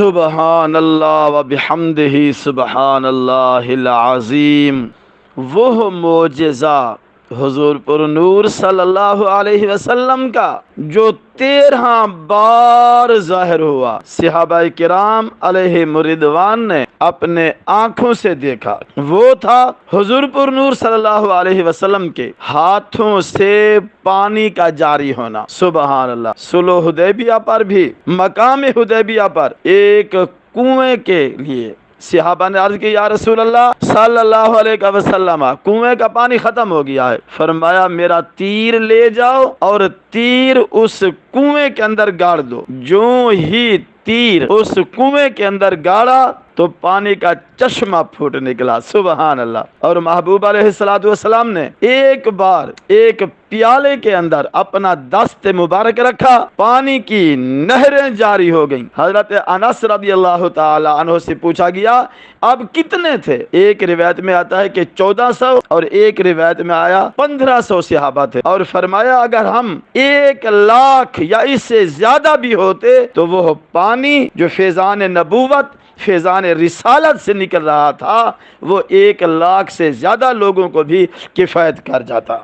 سبحان اللہ و بحمدہ سبحان اللہ العظیم۔ وہ معجزہ حضور پر نور صلی اللہ علیہ وسلم کا جو 13 بار ظاہر ہوا، صحابہ کرام علیہ رضوان نے اپنے آنکھوں سے دیکھا، وہ تھا حضور پر نور صلی اللہ علیہ وسلم کے ہاتھوں سے پانی کا جاری ہونا۔ سبحان اللہ۔ صلح حدیبیہ پر بھی، مقام حدیبیہ پر ایک کنویں کے لیے صحابہ نے عرض کی، یا رسول اللہ صلی اللہ علیہ وسلم، کنویں کا پانی ختم ہو گیا ہے۔ فرمایا میرا تیر لے جاؤ اور تیر اس کنویں کے اندر گاڑ دو۔ جو ہی تیر اس کنویں کے اندر گاڑا تو پانی کا چشمہ پھوٹ نکلا۔ سبحان اللہ۔ اور محبوب علیہ الصلوۃ والسلام نے ایک بار ایک پیالے کے اندر اپنا دست مبارک رکھا، پانی کی نہریں جاری ہو گئیں۔ حضرت انس رضی اللہ تعالی عنہ سے پوچھا گیا اب کتنے تھے؟ ایک روایت میں آتا ہے کہ 1400 اور ایک روایت میں آیا 1500 صحابہ تھے، اور فرمایا اگر ہم 1,00,000 یا اس سے زیادہ بھی ہوتے تو وہ پانی جو فیضان نبوت، فیضان رسالت سے نکل رہا تھا، وہ 1,00,000 سے زیادہ لوگوں کو بھی کفایت کر جاتا۔